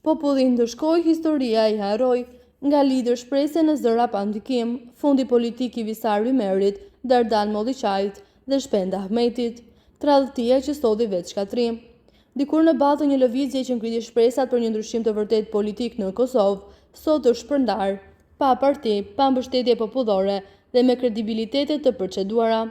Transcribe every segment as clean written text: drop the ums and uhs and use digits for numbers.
Populli ndëshkoi, historia i harroi. Nga lider shprehse në zëra pa ndikim, fundi politik i Visar Ymerit, Dardan Molliçajit dhe Shpend Ahmetit, tradhtia që solli vetë shkatrim. Dikur në ballë të një lëvizje që ngriti shpresat për një ndryshim të vërtet politik në Kosovë, sot është shpërndar, pa parti, pa mbështetje popullore dhe me kredibilitete të përçeduara.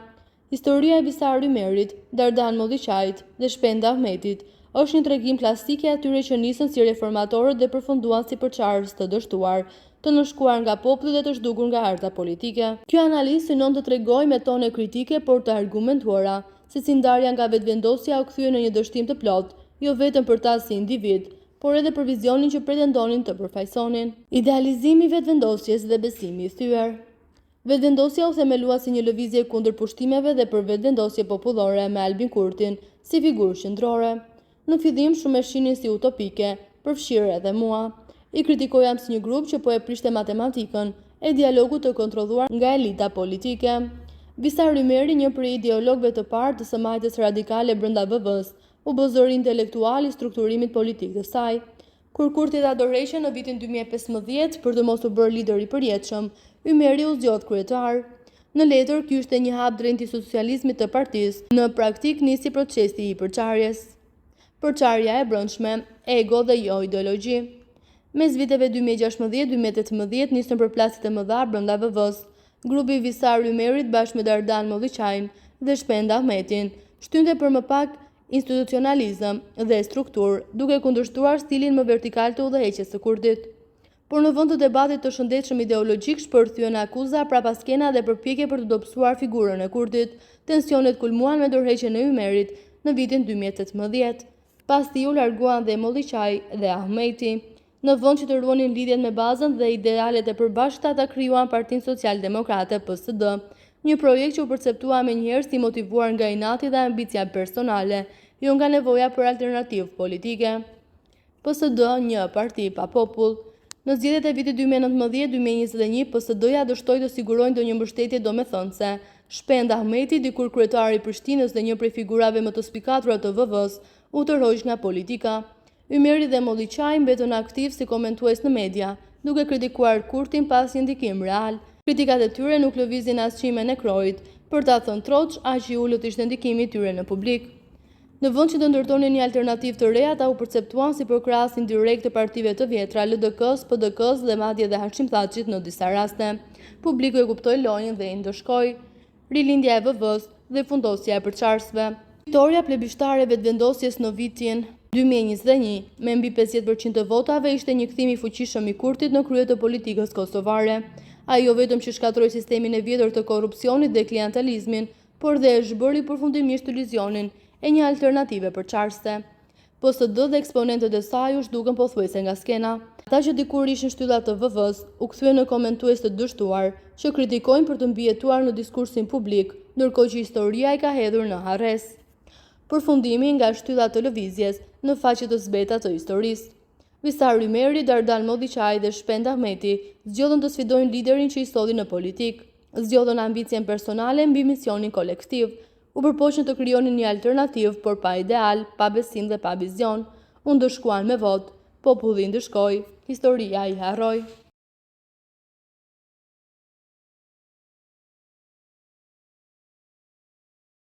Historia e Visar Ymerit, Dardan Molliçajit dhe Shpend Ahmetit është një tregim klasike atyre që nisën si reformatorët dhe përfunduan si përçarës të dështuar, të nënshkuar nga populli dhe të zhdukur nga harta politike. Kjo analizë synon të tregojë me tone kritike por të argumentuara, se si ndarja nga vetëvendosja u kthye në një dështim të plotë, jo vetëm për ta si individ, por edhe për vizionin që pretendonin të përfaqësonin. Idealizimi i vetëvendosjes dhe besimi i thyer. Vetëvendosja u themelua si një lëvizje kundër pushtimeve dhe për vetëvendosje popullore me Albin Kurtin si figurë qendrore. Në fillim shumë e shihnin si utopike, përfshirë edhe mua. I kritikoja si një grup që po e prishte matematikën e dialogu të kontrolluar nga elita politike. Visar Ymeri, një prej ideologëve të parë të së majtës radikale brenda VV-s, u bë zëri intelektual i strukturimit politik të saj. Kur Kurti dha dorëshe në vitin 2015 për të mos u bërë lider i përjetshëm, Ymeri u zgjodh kryetar. Në letër, ky ishte një hap drejt socializmit të partisë, në praktik nisi procesi i përçarjes. Përçarja e brendshme, ego dhe jo ideologji. Mes viteve 2016-2018 nisën përplasje të mëdha brenda VV-s. Grupi i Visar Ymerit bashkë me Dardan Molliçajin dhe Shpend Ahmetin shtynte për më pak institucionalizëm dhe strukturë, duke kundërshtuar stilin më vertikal të udhëheqjes së Kurtit. Por në vend të debatit të shëndetshëm ideologjik shpërthyen akuza prapaskena dhe përpjekje për të dobësuar figurën e Kurtit. Tensionet kulmuan me dorëheqjen e Ymerit në vitin 2018. Pas tij u larguan dhe Molliçaj dhe Ahmeti. Në vend që të ruanin lidhjet me bazën dhe idealet e përbashkëta, ata krijuan Partinë Social-Demokrate PSD, një projekt që u perceptua menjëherë si motivuar nga inati dhe ambicia personale, jo nga nevoja për alternativë politike. PSD, një parti pa popull. Në zgjedhjet e vitit 2019-2021, PSD-ja dështoi të sigurojë ndonjë mbështetje domethënëse. Shpend Ahmeti, dikur kryetari i Prishtinës dhe një prej figurave më të spikatura të VV-s, u tërhoq nga politika. Ymeri dhe Molliçaj mbetën aktiv si komentues në media, duke kritikuar Kurtin pas një ndikim real. Kritikat e tyre nuk lëvizin as çimen e krojit, për ta thënë troç, aq i ulët ishte ndikimi i tyre në publik. Në vend që të ndërtonin një alternativë të re, ata u perceptuan si përkrahas indirekt të partive të vjetra, LDK-s, PDK-s dhe madje edhe Hashim Thaçit në disa raste. Publiku e kuptoi lojën dhe i ndëshkoi. Rilindja e VV-s dhe fundosja e përçarësve. Fitoria plebishtare vetëvendosjes në vitin 2021 me mbi 50% të votave ishte një kthim i fuqishëm i Kurtit në krye të politikës kosovare. Ai jo vetëm që shkatroi sistemin e vjetër të korrupsionit dhe klientelizmin, por dhe e zhbëri përfundimisht iluzionin e një alternative përçarëse. PSD dhe eksponentët e saj u zhdukën pothuajse nga skena. Ata që dikur ishin shtyllat të VV-s u kthyen në komentues të dështuar, që kritikojnë për të mbijetuar në diskursin publik, ndërkohë që historia i ka hedhur në harres. Përfundimi nga shtyllat të lëvizjes në faqe të zbeta të historisë. Visar Ymeri, Dardan Molliçaj dhe Shpend Ahmeti zgjodhën të sfidojnë liderin që i solli në politik, zgjodhën ambicien personale mbi misionin kolektiv, u përpoqën të krijonin një alternativë, por pa ideal, pa besim dhe pa vizion. U ndëshkuan me votë, populli ndëshkoi, historia i harroi.